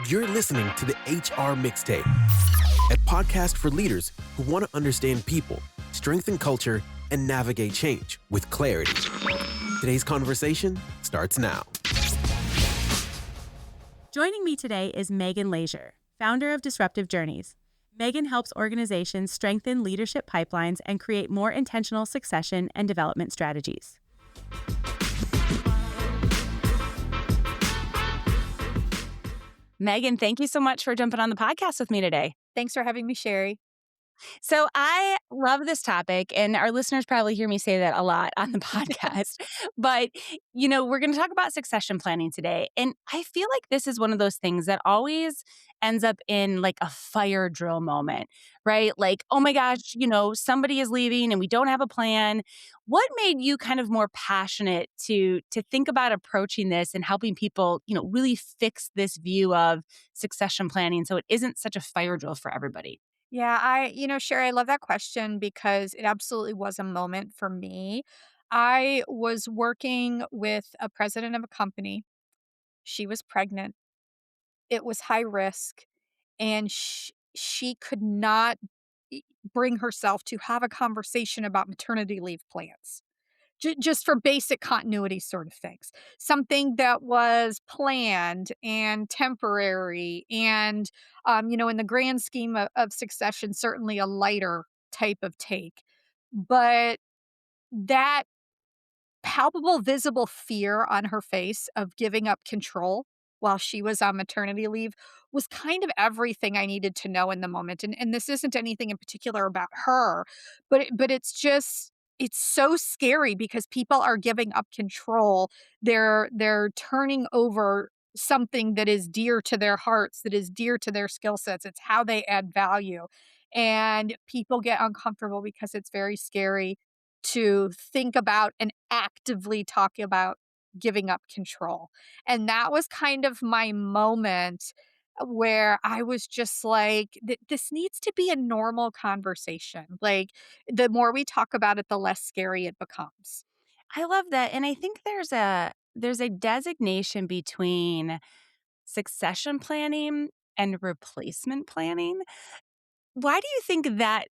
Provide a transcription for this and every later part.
You're listening to the HR Mixtape, a podcast for leaders who want to understand people, strengthen culture, and navigate change with clarity. Today's conversation starts now. Joining me today is Megan Leasher, founder of Disruptive Journeys. Megan helps organizations strengthen leadership pipelines and create more intentional succession and development strategies. Megan, thank you so much for jumping on the podcast with me today. Thanks for having me, Shari. So I love this topic, and our listeners probably hear me say that a lot on the podcast. But, we're going to talk about succession planning today. And I feel like this is one of those things that always ends up in like a fire drill moment, right? Like, oh my gosh, somebody is leaving and we don't have a plan. What made you kind of more passionate to think about approaching this and helping people, really fix this view of succession planning so it isn't such a fire drill for everybody? Yeah, Shari, I love that question because it absolutely was a moment for me. I was working with a president of a company. She was pregnant. It was high risk, and she could not bring herself to have a conversation about maternity leave plans. Just for basic continuity sort of things. Something that was planned and temporary and, in the grand scheme of succession, certainly a lighter type of take. But that palpable, visible fear on her face of giving up control while she was on maternity leave was kind of everything I needed to know in the moment. And this isn't anything in particular about her, but it's so scary because people are giving up control. They're turning over something that is dear to their hearts, that is dear to their skill sets. It's how they add value. And people get uncomfortable because it's very scary to think about and actively talk about giving up control. And that was kind of my moment where I was just like, this needs to be a normal conversation. Like, the more we talk about it, the less scary it becomes. I love that. And I think there's a designation between succession planning and replacement planning. Why do you think that,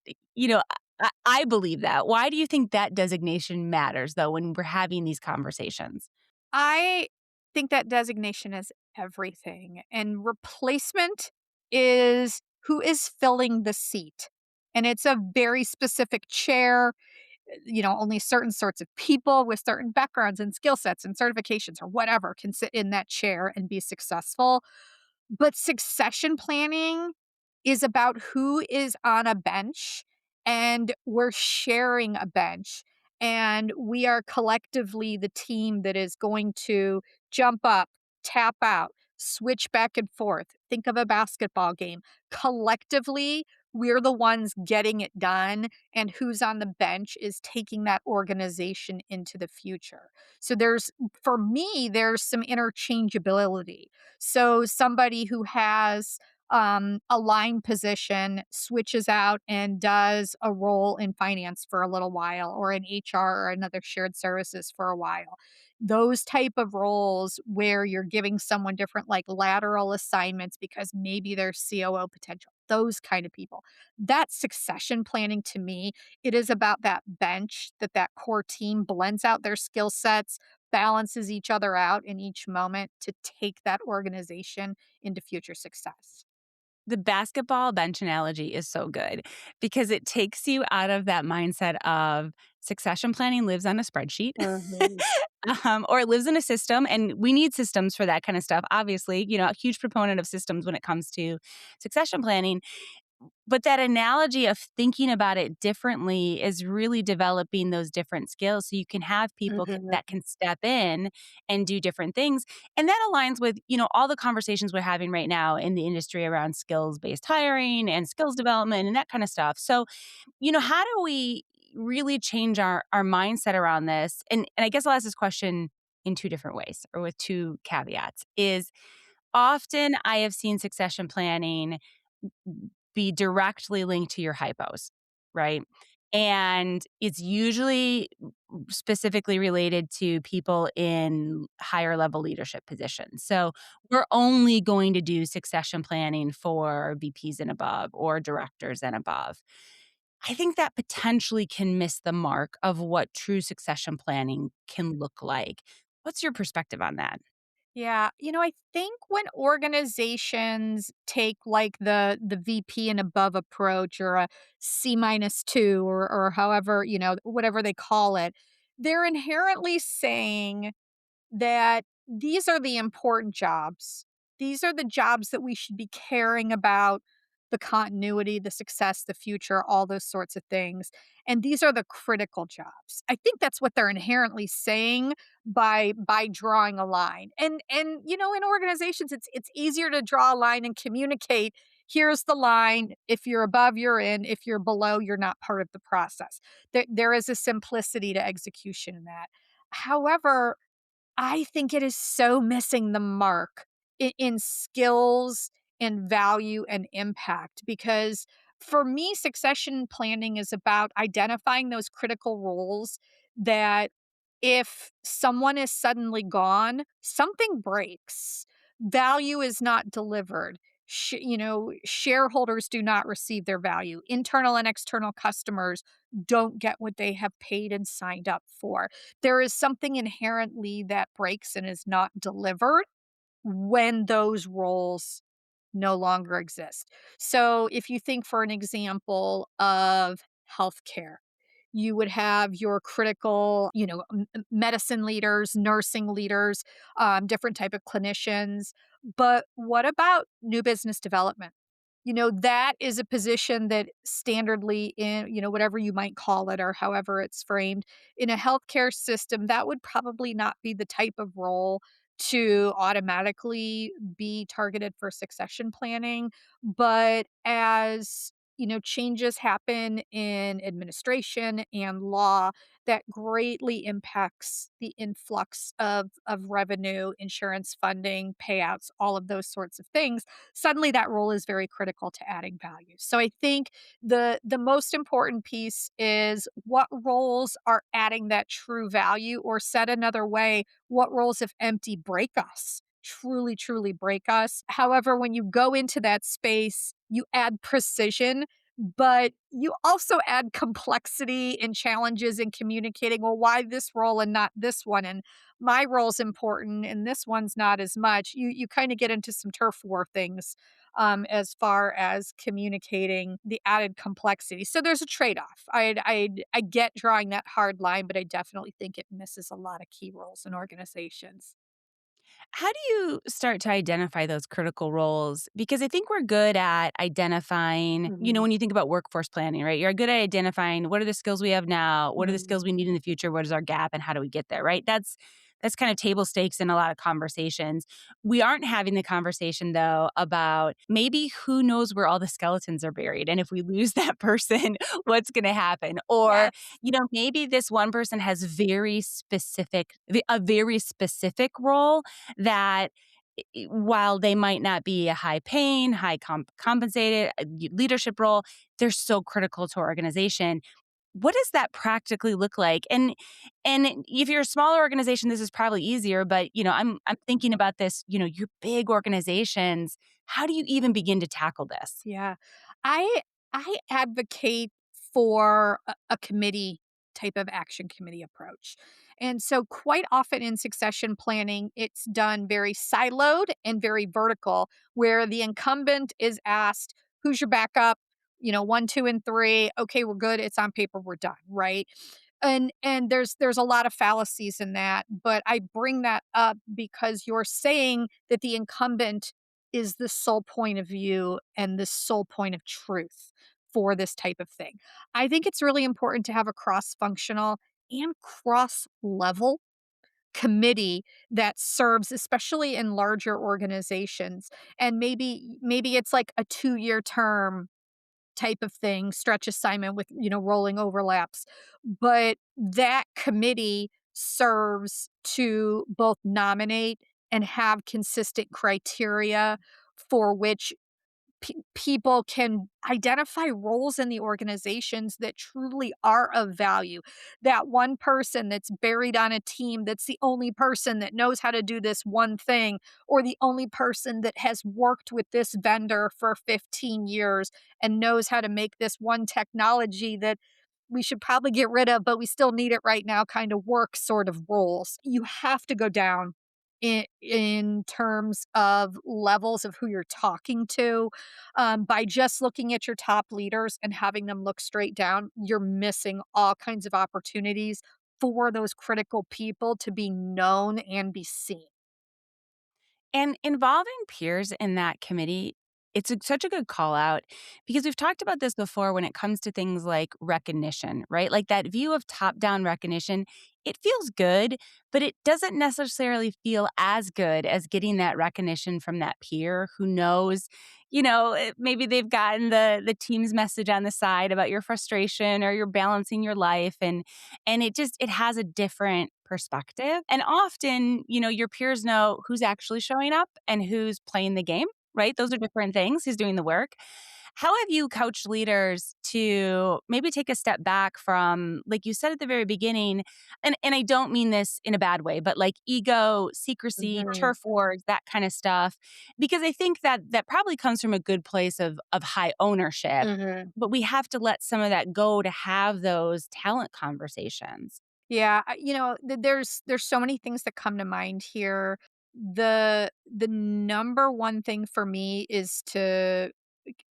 I believe that. Why do you think that designation matters though when we're having these conversations? I think that designation is everything. And replacement is who is filling the seat. And it's a very specific chair. Only certain sorts of people with certain backgrounds and skill sets and certifications or whatever can sit in that chair and be successful. But succession planning is about who is on a bench, and we're sharing a bench, and we are collectively the team that is going to jump up, tap out, switch back and forth. Think of a basketball game. Collectively, we're the ones getting it done, and who's on the bench is taking that organization into the future. So for me, there's some interchangeability. So somebody who has a line position switches out and does a role in finance for a little while, or in HR or another shared services for a while. Those type of roles where you're giving someone different like lateral assignments because maybe there's COO potential, those kind of people. That's succession planning to me. It is about that bench that core team blends out their skill sets, balances each other out in each moment to take that organization into future success. The basketball bench analogy is so good because it takes you out of that mindset of succession planning lives on a spreadsheet Mhm. or it lives in a system. And we need systems for that kind of stuff. Obviously, a huge proponent of systems when it comes to succession planning. But that analogy of thinking about it differently is really developing those different skills so you can have people Mhm. that can step in and do different things. And that aligns with, all the conversations we're having right now in the industry around skills-based hiring and skills development and that kind of stuff. So, how do we really change our mindset around this? And I guess I'll ask this question in two different ways or with two caveats is often I have seen succession planning be directly linked to your hypos, right? And it's usually specifically related to people in higher level leadership positions. So we're only going to do succession planning for VPs and above or directors and above. I think that potentially can miss the mark of what true succession planning can look like. What's your perspective on that? Yeah, I think when organizations take like the VP and above approach or a C-2 or however, whatever they call it, they're inherently saying that these are the important jobs. These are the jobs that we should be caring about, the continuity, the success, the future, all those sorts of things. And these are the critical jobs. I think that's what they're inherently saying by drawing a line. And in organizations it's easier to draw a line and communicate, here's the line. If you're above, you're in. If you're below, you're not part of the process. There is a simplicity to execution in that. However, I think it is so missing the mark in skills and value and impact because for me, succession planning is about identifying those critical roles that if someone is suddenly gone, something breaks. Value is not delivered. Shareholders do not receive their value. Internal and external customers don't get what they have paid and signed up for. There is something inherently that breaks and is not delivered when those roles no longer exist. So, if you think, for an example, of healthcare, you would have your critical, medicine leaders, nursing leaders, different type of clinicians. But what about new business development? That is a position that standardly in, whatever you might call it or however it's framed in a healthcare system, that would probably not be the type of role to automatically be targeted for succession planning. But as changes happen in administration and law that greatly impacts the influx of revenue, insurance funding, payouts, all of those sorts of things, suddenly that role is very critical to adding value. So I think the most important piece is what roles are adding that true value, or said another way, what roles, if empty, break us. Truly break us. However, when you go into that space, you add precision, but you also add complexity and challenges in communicating, well, why this role and not this one? And my role's important and this one's not as much. You kind of get into some turf war things as far as communicating the added complexity. So there's a trade-off. I get drawing that hard line, but I definitely think it misses a lot of key roles in organizations. How do you start to identify those critical roles? Because I think we're good at identifying, Mhm. when you think about workforce planning, right? You're good at identifying what are the skills we have now, what are the Mhm. skills we need in the future, what is our gap, and how do we get there, right? That's kind of table stakes in a lot of conversations. We aren't having the conversation though about maybe who knows where all the skeletons are buried. And if we lose that person, what's going to happen? Or, Yes. maybe this one person has a very specific role that while they might not be a high paying, compensated leadership role, they're so critical to our organization. What does that practically look like? And if you're a smaller organization, this is probably easier. But I'm thinking about this. Your big organizations. How do you even begin to tackle this? Yeah. I advocate for a committee type of action committee approach. And so quite often in succession planning, it's done very siloed and very vertical, where the incumbent is asked, who's your backup? 1, 2, and 3. Okay, we're good. It's on paper. We're done. Right. And there's a lot of fallacies in that, but I bring that up because you're saying that the incumbent is the sole point of view and the sole point of truth for this type of thing. I think it's really important to have a cross-functional and cross-level committee that serves, especially in larger organizations, and maybe it's like a 2-year term type of thing, stretch assignment with, rolling overlaps. But that committee serves to both nominate and have consistent criteria for which people can identify roles in the organizations that truly are of value. That one person that's buried on a team that's the only person that knows how to do this one thing, or the only person that has worked with this vendor for 15 years and knows how to make this one technology that we should probably get rid of, but we still need it right now kind of work sort of roles. You have to go down in terms of levels of who you're talking to. By just looking at your top leaders and having them look straight down, you're missing all kinds of opportunities for those critical people to be known and be seen. And involving peers in that committee, such a good call out because we've talked about this before when it comes to things like recognition, right? Like that view of top down recognition, it feels good, but it doesn't necessarily feel as good as getting that recognition from that peer who knows, maybe they've gotten the team's message on the side about your frustration or you're balancing your life and it has a different perspective. And often, your peers know who's actually showing up and who's playing the game, right? Those are different things. Who's doing the work. How have you coached leaders to maybe take a step back from, like you said at the very beginning, and I don't mean this in a bad way, but like ego, secrecy, Mhm. turf wars, that kind of stuff? Because I think that probably comes from a good place of high ownership, Mhm. but we have to let some of that go to have those talent conversations. Yeah, there's so many things that come to mind here. The number one thing for me is to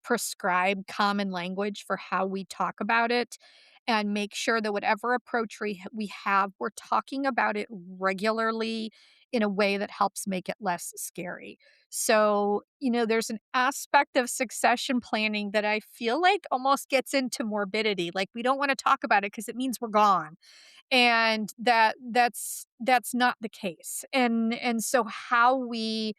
prescribe common language for how we talk about it and make sure that whatever approach we have, we're talking about it regularly in a way that helps make it less scary. So, there's an aspect of succession planning that I feel like almost gets into morbidity. Like we don't want to talk about it because it means we're gone, and that's not the case. And so how we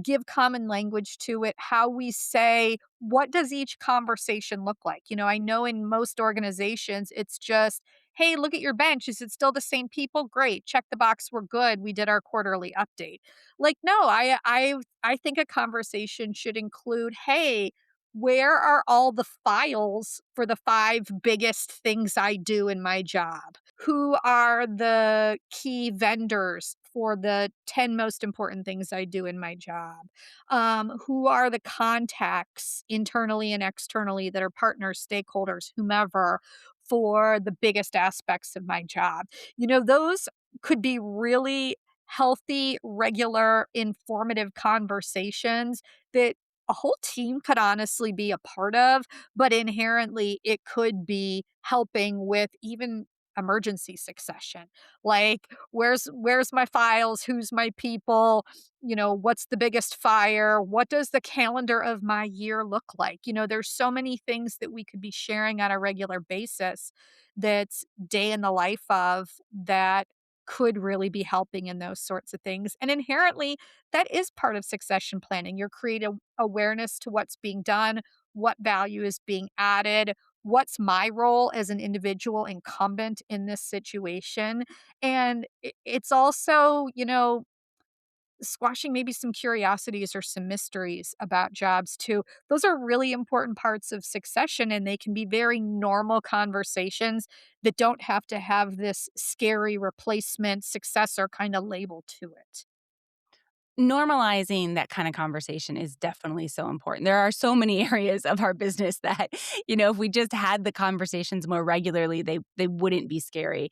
give common language to it, how we say, what does each conversation look like? I know in most organizations, it's just, hey, look at your bench. Is it still the same people? Great. Check the box. We're good. We did our quarterly update. Like, no, I think a conversation should include, hey, where are all the files for the 5 biggest things I do in my job? Who are the key vendors for the 10 most important things I do in my job? Who are the contacts internally and externally that are partners, stakeholders, whomever, for the biggest aspects of my job? Those could be really healthy, regular, informative conversations that a whole team could honestly be a part of, but inherently it could be helping with even emergency succession. Like, where's my files? Who's my people? What's the biggest fire? What does the calendar of my year look like? There's so many things that we could be sharing on a regular basis that's day in the life of that could really be helping in those sorts of things. And inherently, that is part of succession planning. Your creative awareness to what's being done, what value is being added, what's my role as an individual incumbent in this situation. And it's also, squashing maybe some curiosities or some mysteries about jobs too. Those are really important parts of succession, and they can be very normal conversations that don't have to have this scary replacement successor kind of label to it. Normalizing that kind of conversation is definitely so important. There are so many areas of our business that, if we just had the conversations more regularly, they wouldn't be scary.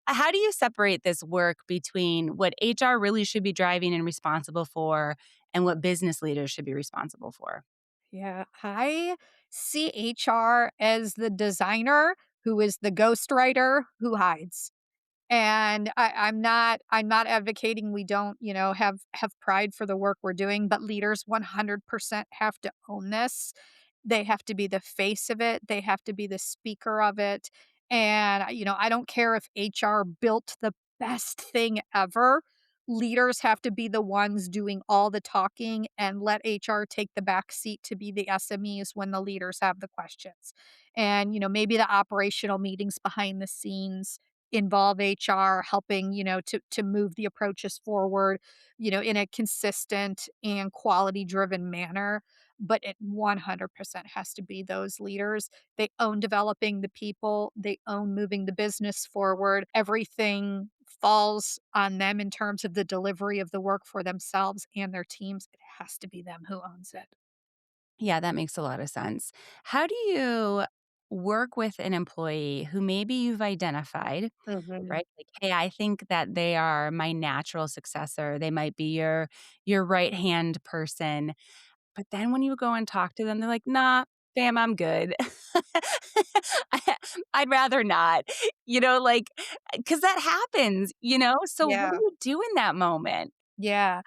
How do you separate this work between what HR really should be driving and responsible for and what business leaders should be responsible for? Yeah, I see HR as the designer who is the ghostwriter who hides. And I'm not advocating we don't, have pride for the work we're doing, but leaders 100% have to own this. They have to be the face of it. They have to be the speaker of it. And I don't care if HR built the best thing ever. Leaders have to be the ones doing all the talking and let HR take the back seat to be the SMEs when the leaders have the questions. And maybe the operational meetings behind the scenes involve HR, helping, to move the approaches forward, in a consistent and quality driven manner. But it 100% has to be those leaders. They own developing the people, they own moving the business forward. Everything falls on them in terms of the delivery of the work for themselves and their teams. It has to be them who owns it. Yeah, that makes a lot of sense. How do you work with an employee who maybe you've identified, Mhm. right? Like, hey, I think that they are my natural successor. They might be your right-hand person. But then when you go and talk to them, they're like, "Nah, fam, I'm good. I I'd rather not." Like, because that happens, So what do Yeah. you do in that moment? Yeah.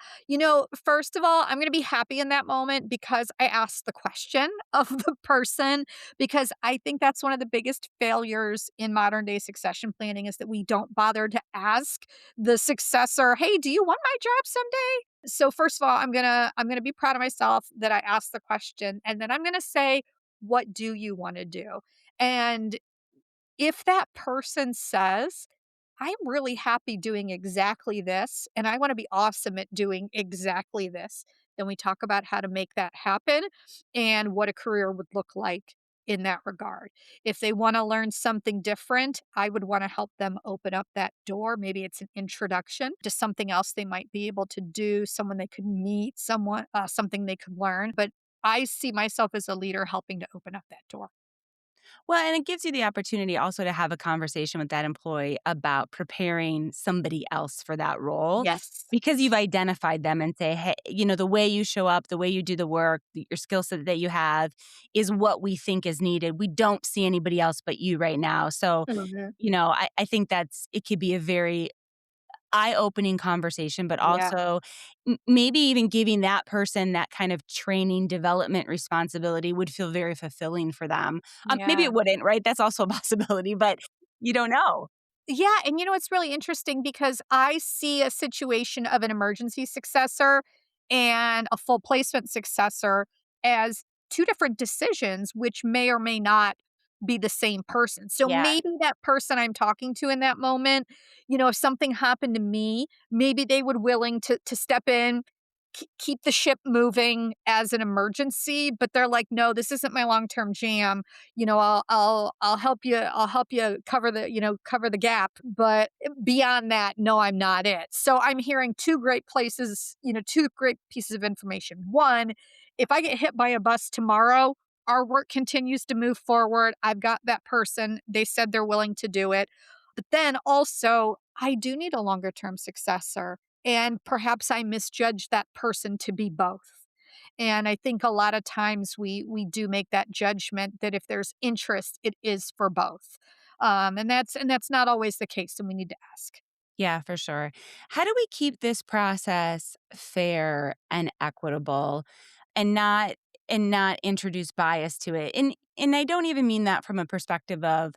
First of all, I'm going to be happy in that moment because I asked the question of the person, because I think that's one of the biggest failures in modern day succession planning is that we don't bother to ask the successor, "Hey, do you want my job someday?" So first of all, I'm going to be proud of myself that I asked the question, and then I'm going to say, "What do you want to do?" And if that person says, "I'm really happy doing exactly this, and I want to be awesome at doing exactly this," then we talk about how to make that happen and what a career would look like in that regard. If they want to learn something different, I would want to help them open up that door. Maybe it's an introduction to something else they might be able to do, someone they could meet, something they could learn. But I see myself as a leader helping to open up that door. Well, and it gives you the opportunity also to have a conversation with that employee about preparing somebody else for that role Yes. because you've identified them and say, "Hey, the way you show up, the way you do the work, your skill set that you have is what we think is needed. We don't see anybody else but you right now." So, Mhm. I think it could be a very eye-opening conversation, but Yeah. also maybe even giving that person that kind of training development responsibility would feel very fulfilling for them. Maybe Yeah. it wouldn't, right? That's also a possibility, but you don't know. Yeah, and it's really interesting because I see a situation of an emergency successor and a full placement successor as two different decisions, which may or may not be the same person. So Yeah. maybe that person I'm talking to in that moment, if something happened to me, maybe they would willing to step in, keep the ship moving as an emergency, but they're like, no, this isn't my long term jam. I'll help you. I'll help you cover the gap. But beyond that, no, I'm not it. So I'm hearing two great pieces of information. One, if I get hit by a bus tomorrow, our work continues to move forward. I've got that person. They said they're willing to do it. But then also, I do need a longer term successor. And perhaps I misjudged that person to be both. And I think a lot of times we do make that judgment that if there's interest, it is for both. And that's not always the case, and we need to ask. Yeah, for sure. How do we keep this process fair and equitable and not introduce bias to it? And I don't even mean that from a perspective of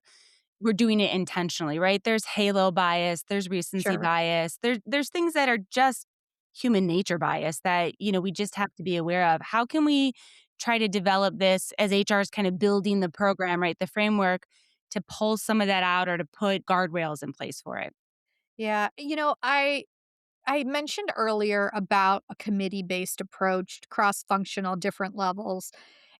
we're doing it intentionally, right? There's halo bias, there's recency Sure. bias, there's things that are just human nature bias that, we just have to be aware of. How can we try to develop this as HR is kind of building the program, right? The framework to pull some of that out or to put guardrails in place for it? Yeah. I mentioned earlier about a committee-based approach, cross-functional, different levels.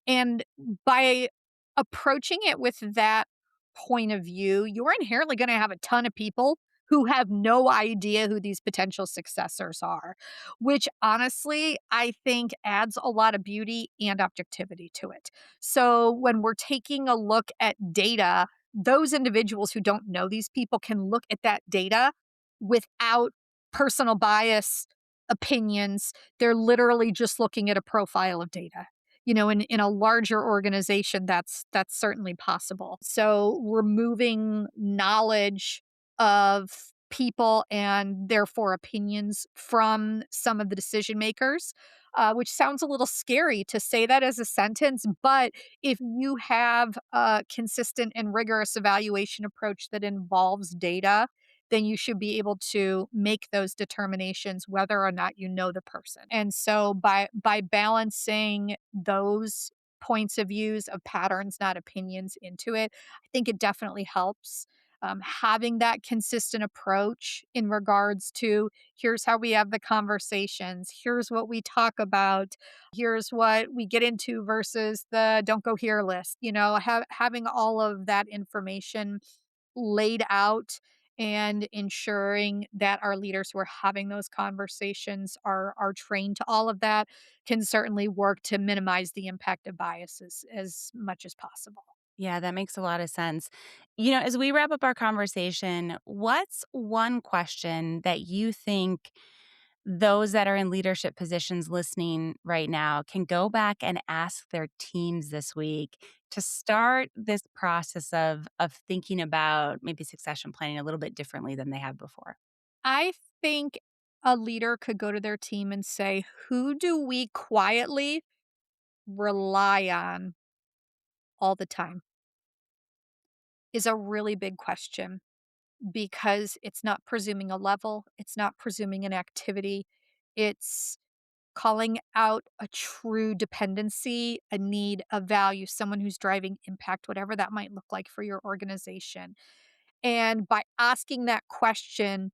And by approaching it with that point of view, you're inherently going to have a ton of people who have no idea who these potential successors are, which honestly, I think adds a lot of beauty and objectivity to it. So when we're taking a look at data, those individuals who don't know these people can look at that data without personal bias opinions. They're literally just looking at a profile of data. In a larger organization, that's certainly possible. So removing knowledge of people and therefore opinions from some of the decision makers, which sounds a little scary to say that as a sentence, but if you have a consistent and rigorous evaluation approach that involves data, then you should be able to make those determinations whether or not you know the person. And so by balancing those points of views of patterns, not opinions into it, I think it definitely helps. having that consistent approach in regards to here's how we have the conversations, here's what we talk about, here's what we get into versus the don't go here list. Having all of that information laid out and ensuring that our leaders who are having those conversations are trained to all of that can certainly work to minimize the impact of biases as much as possible. Yeah, that makes a lot of sense. As we wrap up our conversation, what's one question that you think those that are in leadership positions listening right now can go back and ask their teams this week to start this process of thinking about maybe succession planning a little bit differently than they have before? I think a leader could go to their team and say, who do we quietly rely on all the time? Is a really big question because it's not presuming a level, it's not presuming an activity, it's calling out a true dependency, a need, a value, someone who's driving impact, whatever that might look like for your organization. And by asking that question,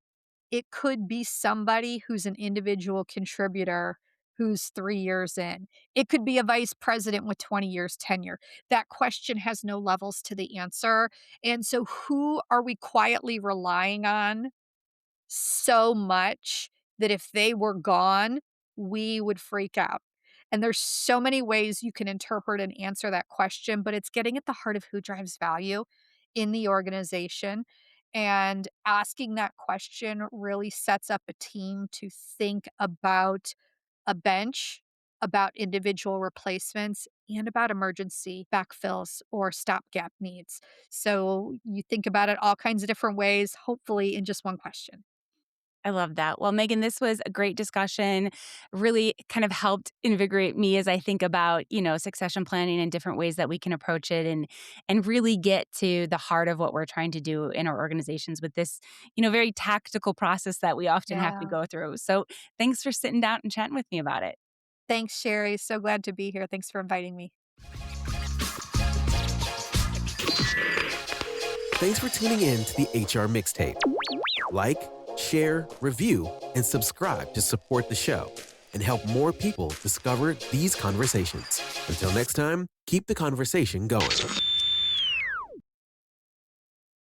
it could be somebody who's an individual contributor who's 3 years in. It could be a vice president with 20 years tenure. That question has no levels to the answer. And so who are we quietly relying on so much that if they were gone, we would freak out? And there's so many ways you can interpret and answer that question, but it's getting at the heart of who drives value in the organization. And asking that question really sets up a team to think about a bench, about individual replacements, and about emergency backfills or stopgap needs. So you think about it all kinds of different ways, hopefully in just one question. I love that. Well, Megan, this was a great discussion. Really kind of helped invigorate me as I think about, succession planning and different ways that we can approach it and really get to the heart of what we're trying to do in our organizations with this, very tactical process that we often have to Yeah. go through. So, thanks for sitting down and chatting with me about it. Thanks, Sherry. So glad to be here. Thanks for inviting me. Thanks for tuning in to the HR Mixtape. Like, share, review, and subscribe to support the show and help more people discover these conversations. Until next time, keep the conversation going.